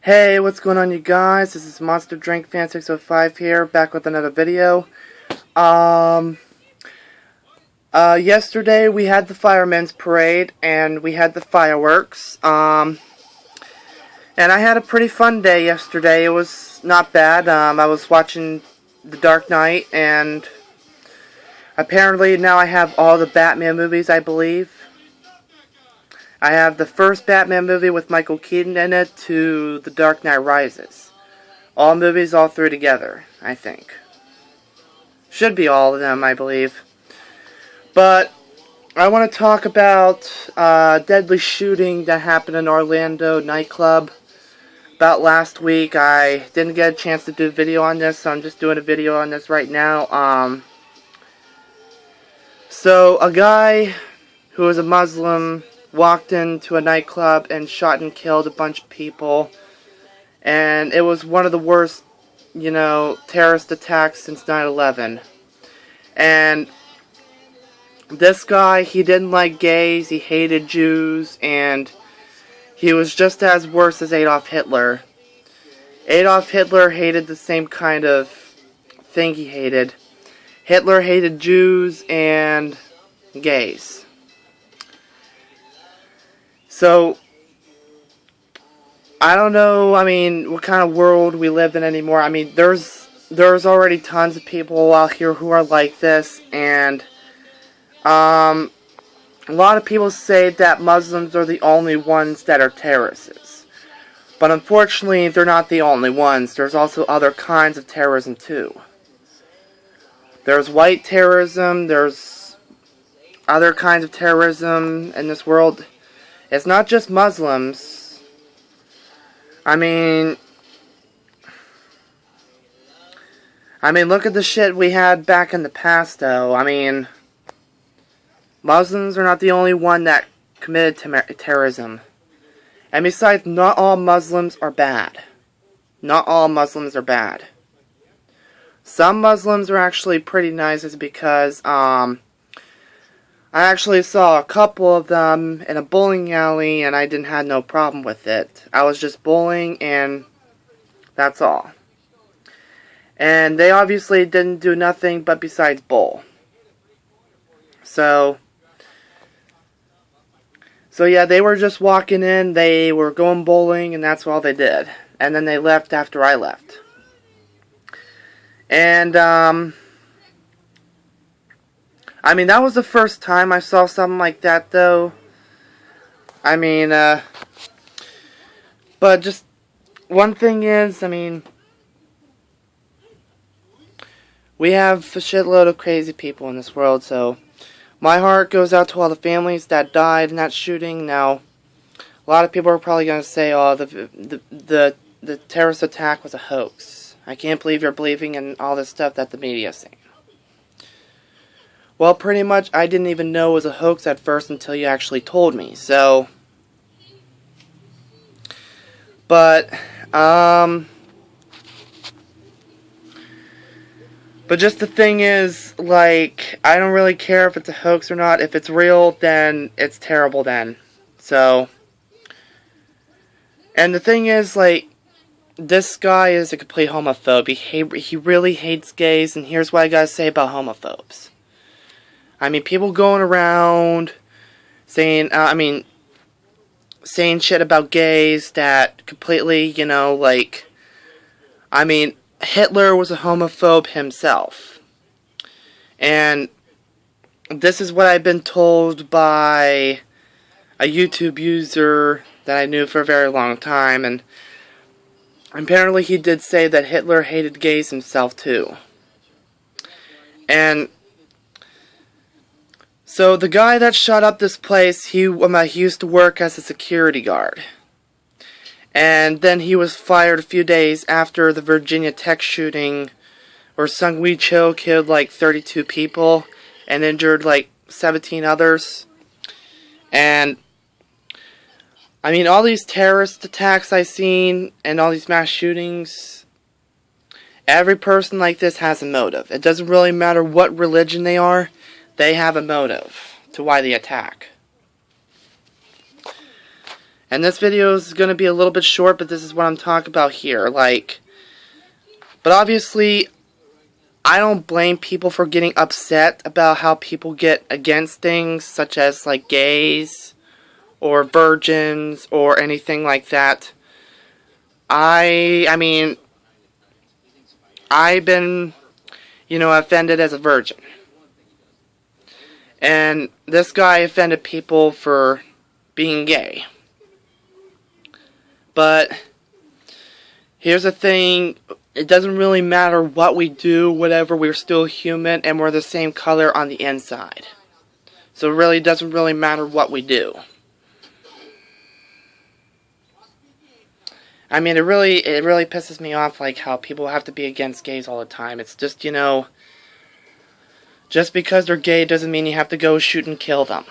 Hey, what's going on, you guys? This is Monster Drink Fan 605 here, back with another video. Yesterday we had the Firemen's Parade, and we had the fireworks, and I had a pretty fun day yesterday. It was not bad. I was watching The Dark Knight, and apparently now I have all the Batman movies, I believe. I have the first Batman movie with Michael Keaton in it to The Dark Knight Rises. All movies, all three together, I think. Should be all of them, I believe. But I want to talk about a deadly shooting that happened in Orlando nightclub about last week. I didn't get a chance to do a video on this, so I'm just doing a video on this right now. So a guy who was a Muslim walked into a nightclub and shot and killed a bunch of people, and it was one of the worst, terrorist attacks since 9/11. And this guy, he didn't like gays, he hated Jews, and he was just as worse as Adolf Hitler. Adolf Hitler hated the same kind of thing he hated. Hitler hated Jews and gays. So, I don't know, what kind of world we live in anymore. There's already tons of people out here who are like this, and a lot of people say that Muslims are the only ones that are terrorists. But unfortunately, they're not the only ones. There's also other kinds of terrorism too. There's white terrorism, there's other kinds of terrorism in this world. It's not just Muslims. Look at the shit we had back in the past, though. Muslims are not the only one that committed terrorism. And besides, not all Muslims are bad. Not all Muslims are bad. Some Muslims are actually pretty nice, is because, I actually saw a couple of them in a bowling alley, and I didn't have no problem with it. I was just bowling, and that's all. And they obviously didn't do nothing but besides bowl. So yeah, they were just walking in, they were going bowling, and that's all they did. And then they left after I left. And, that was the first time I saw something like that, though. But just, one thing is, we have a shitload of crazy people in this world, so my heart goes out to all the families that died in that shooting. Now, a lot of people are probably going to say, oh, the terrorist attack was a hoax. I can't believe you're believing in all this stuff that the media is saying. Well, pretty much, I didn't even know it was a hoax at first until you actually told me, so. But just the thing is, I don't really care if it's a hoax or not. If it's real, then it's terrible then. So. And the thing is, this guy is a complete homophobe. He really hates gays, and here's what I gotta say about homophobes. People going around saying, saying shit about gays that completely, Hitler was a homophobe himself. And this is what I've been told by a YouTube user that I knew for a very long time, and apparently he did say that Hitler hated gays himself too. And so the guy that shot up this place, he used to work as a security guard. And then he was fired a few days after the Virginia Tech shooting, where Sung Wee Cho killed 32 people and injured 17 others. And all these terrorist attacks I've seen and all these mass shootings, every person like this has a motive. It doesn't really matter what religion they are. They have a motive to why they attack. And this video is going to be a little bit short, but this is what I'm talking about here. But obviously, I don't blame people for getting upset about how people get against things, such as, like, gays, or virgins, or anything like that. I mean, I've been, offended as a virgin. And this guy offended people for being gay. But here's the thing, it doesn't really matter what we do, whatever, we're still human and we're the same color on the inside. So it really doesn't really matter what we do. I mean, it really pisses me off, like, how people have to be against gays all the time. It's just, just because they're gay doesn't mean you have to go shoot and kill them.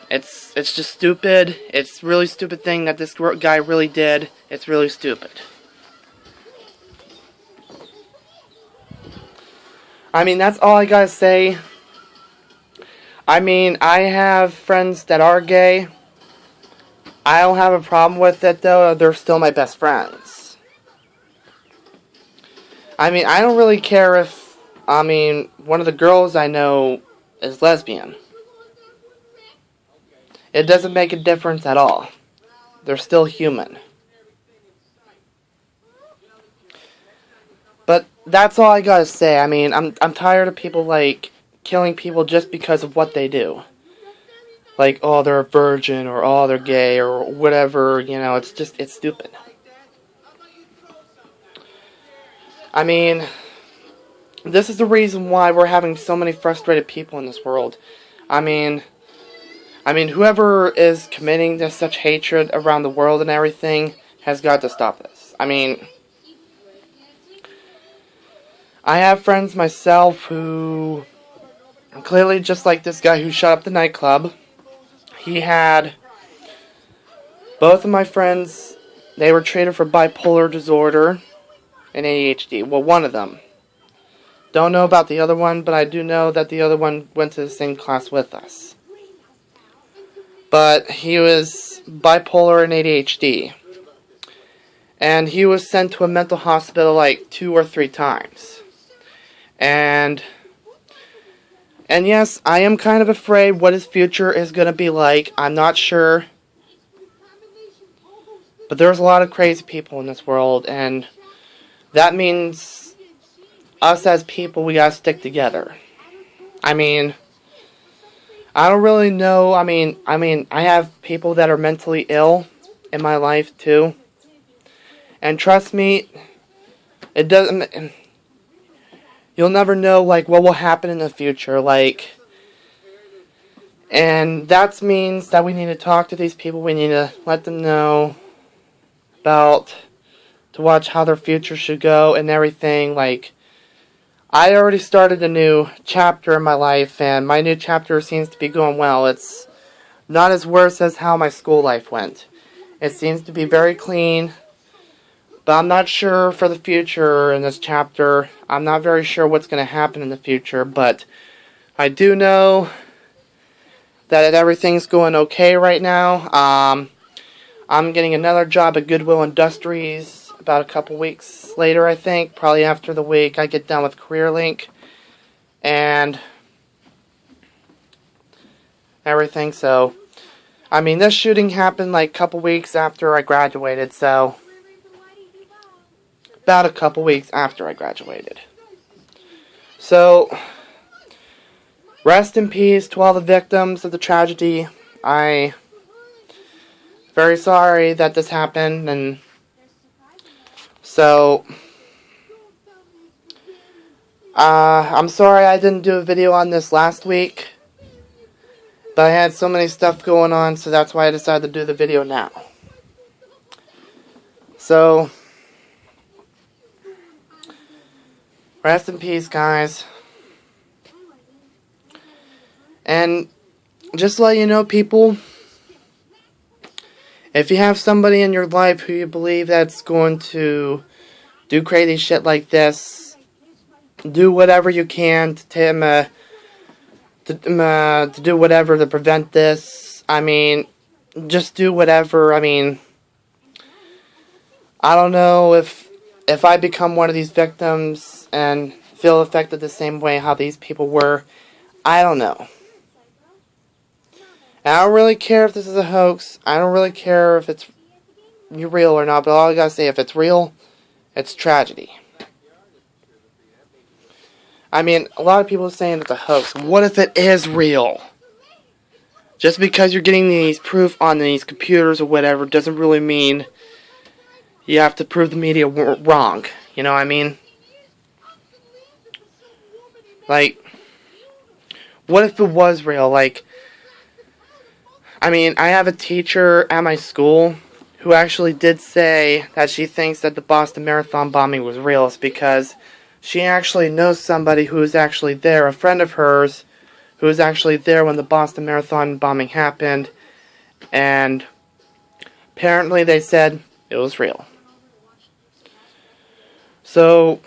It's just stupid. It's a really stupid thing that this guy really did. It's really stupid. I mean, that's all I gotta say. I mean, I have friends that are gay. I don't have a problem with it, though. They're still my best friends. I mean, I don't really care if, one of the girls I know is lesbian. It doesn't make a difference at all. They're still human. But that's all I gotta say. I mean, I'm tired of people, like, killing people just because of what they do. Like, oh, they're a virgin, or oh, they're gay, or whatever, it's stupid. I mean, this is the reason why we're having so many frustrated people in this world. I mean, whoever is committing to such hatred around the world and everything has got to stop this. I mean, I have friends myself who, clearly just like this guy who shot up the nightclub, he had, both of my friends, they were treated for bipolar disorder and ADHD. Well, one of them. Don't know about the other one, but I do know that the other one went to the same class with us. But he was bipolar and ADHD. And he was sent to a mental hospital like 2 or 3 times. And yes, I am kind of afraid what his future is going to be like. I'm not sure. But there's a lot of crazy people in this world. And that means us as people, we gotta stick together. I mean, I don't really know. I mean, I have people that are mentally ill in my life too, and trust me, it doesn't. You'll never know, like, what will happen in the future, like, and that means that we need to talk to these people. We need to let them know to watch how their future should go and everything. Like, I already started a new chapter in my life, and my new chapter seems to be going well. It's not as worse as how my school life went. It seems to be very clean, but I'm not sure for the future in this chapter. I'm not very sure what's going to happen in the future, but I do know that everything's going okay right now. I'm getting another job at Goodwill Industries about a couple weeks later, I think. Probably after the week I get done with CareerLink and everything. So, I mean, this shooting happened like a couple weeks after I graduated, so about a couple weeks after I graduated. So, rest in peace to all the victims of the tragedy. I'm very sorry that this happened, and so, I'm sorry I didn't do a video on this last week, but I had so many stuff going on, so that's why I decided to do the video now. So, rest in peace, guys. And just to let you know, people, if you have somebody in your life who you believe that's going to do crazy shit like this, do whatever you can to do whatever to prevent this. I mean, just do whatever. I mean, I don't know if I become one of these victims and feel affected the same way how these people were. I don't know. And I don't really care if this is a hoax. I don't really care if it's real or not. But all I gotta say, if it's real, it's tragedy. I mean, a lot of people are saying it's a hoax. What if it is real? Just because you're getting these proof on these computers or whatever doesn't really mean you have to prove the media wrong. You know what I mean? Like, what if it was real? Like, I mean, I have a teacher at my school who actually did say that she thinks that the Boston Marathon bombing was real. It's because she actually knows somebody who was actually there, a friend of hers, who was actually there when the Boston Marathon bombing happened, and apparently they said it was real. So,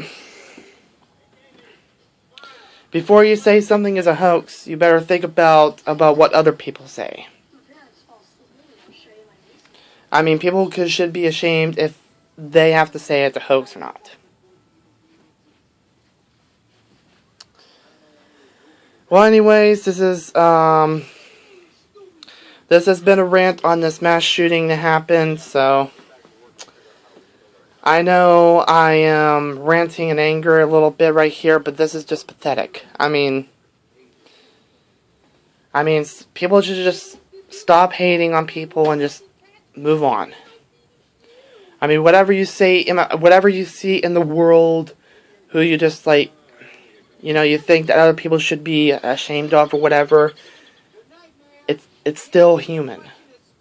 before you say something is a hoax, you better think about what other people say. I mean, people should be ashamed if they have to say it's a hoax or not. Well, anyways, this has been a rant on this mass shooting that happened, so I know I am ranting in anger a little bit right here, but this is just pathetic. I mean, people should just stop hating on people and just move on. I mean, whatever you see in the world, who you just like, you think that other people should be ashamed of or whatever, it's still human.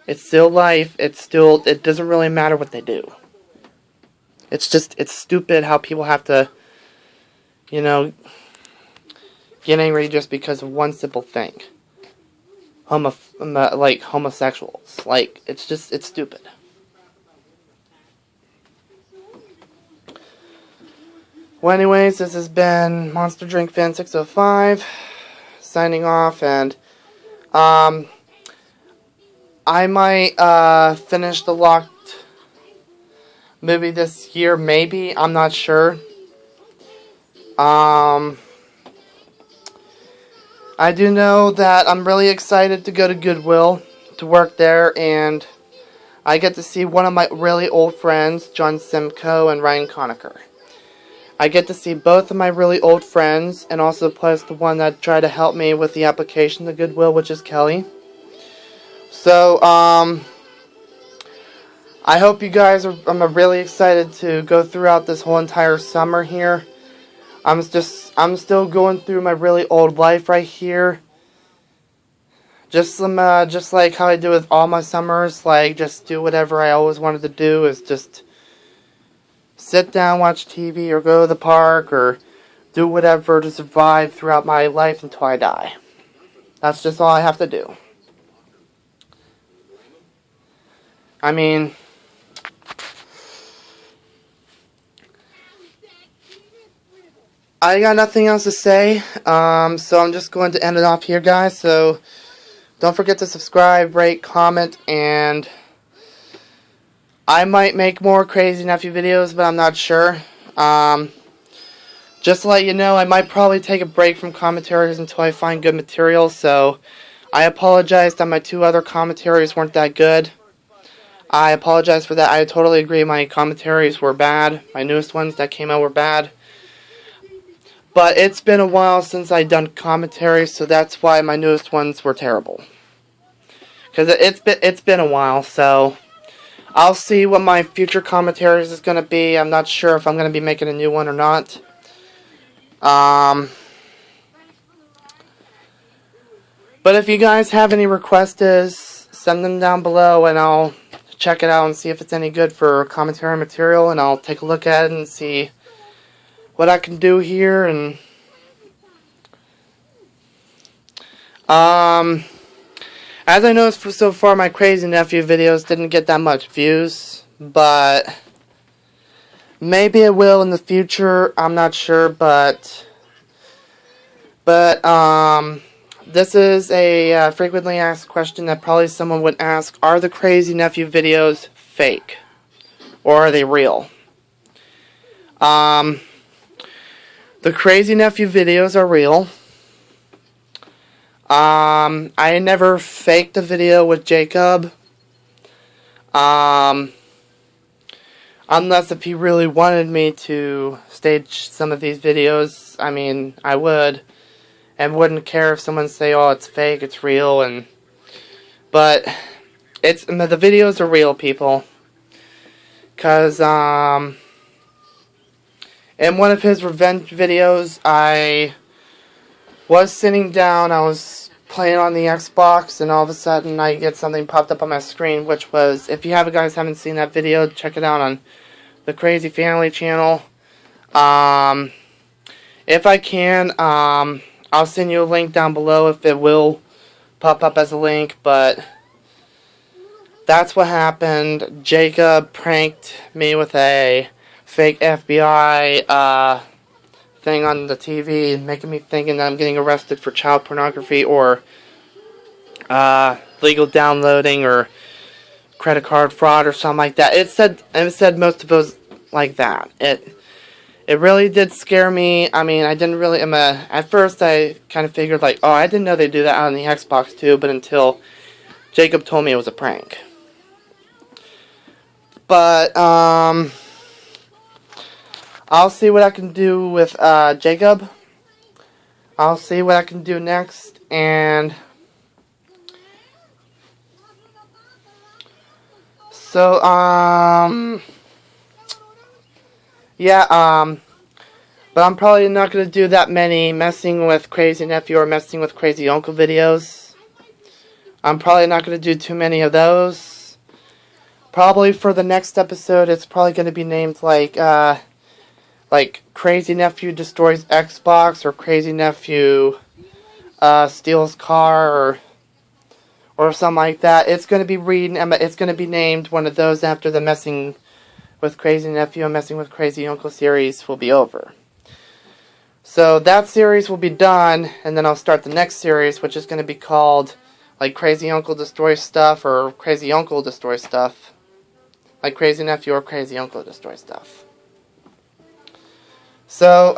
It's still life. It doesn't really matter what they do. It's stupid how people have to, get angry just because of one simple thing. Like homosexuals. Like, it's stupid. Well, anyways, this has been Monster Drink Fan 605 signing off, and I might finish the Locked movie this year, maybe. I'm not sure. I do know that I'm really excited to go to Goodwill to work there, and I get to see one of my really old friends, John Simcoe and Ryan Conacher. I get to see both of my really old friends, and also plus the one that tried to help me with the application to Goodwill, which is Kelly. So, I hope you guys I'm really excited to go throughout this whole entire summer here. I'm still going through my really old life right here. Just like how I do with all my summers, like just do whatever I always wanted to do, is just sit down, watch TV, or go to the park, or do whatever to survive throughout my life until I die. That's just all I have to do. I mean, I got nothing else to say, so I'm just going to end it off here, guys. So don't forget to subscribe, rate, comment, and I might make more Crazy Nephew videos, but I'm not sure. Just to let you know, I might probably take a break from commentaries until I find good material, so I apologize that my 2 other commentaries weren't that good. I apologize for that. I totally agree my commentaries were bad. My newest ones that came out were bad. But it's been a while since I've done commentaries, so that's why my newest ones were terrible. Because it's been a while, so I'll see what my future commentaries is going to be. I'm not sure if I'm going to be making a new one or not. But if you guys have any requests, send them down below, and I'll check it out and see if it's any good for commentary material, and I'll take a look at it and see what I can do here. And as I noticed so far, my Crazy Nephew videos didn't get that much views, but maybe it will in the future. I'm not sure, but this is a frequently asked question that probably someone would ask: are the Crazy Nephew videos fake? or are they real? The Crazy Nephew videos are real. I never faked a video with Jacob. Unless if he really wanted me to stage some of these videos, I mean, I would. And wouldn't care if someone say, oh, it's fake, it's real, but the videos are real, people. Cause, in one of his revenge videos, I was sitting down, I was playing on the Xbox, and all of a sudden I get something popped up on my screen, which was, if you guys haven't seen that video, check it out on the Crazy Family channel. If I can, I'll send you a link down below if it will pop up as a link, but that's what happened. Jacob pranked me with a fake FBI thing on the TV, making me thinking that I'm getting arrested for child pornography or legal downloading or credit card fraud or something like that. It said most of those like that. It really did scare me. I mean, I didn't really, at first I kind of figured like, oh, I didn't know they do that on the Xbox too, but until Jacob told me it was a prank. But, I'll see what I can do with, Jacob. I'll see what I can do next, and so, yeah, but I'm probably not going to do that many messing with Crazy Nephew or messing with Crazy Uncle videos. I'm probably not going to do too many of those. Probably for the next episode, it's probably going to be named like Crazy Nephew Destroys Xbox or Crazy Nephew Steals Car or something like that. It's going to be it's going to be named one of those after the messing with Crazy Nephew and messing with Crazy Uncle series will be over. So that series will be done, and then I'll start the next series, which is going to be called like Crazy Uncle Destroys Stuff or Crazy Uncle Destroys Stuff. Like Crazy Nephew or Crazy Uncle Destroys Stuff. So,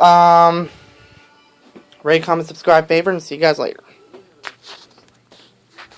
rate, comment, subscribe, favorite, and see you guys later.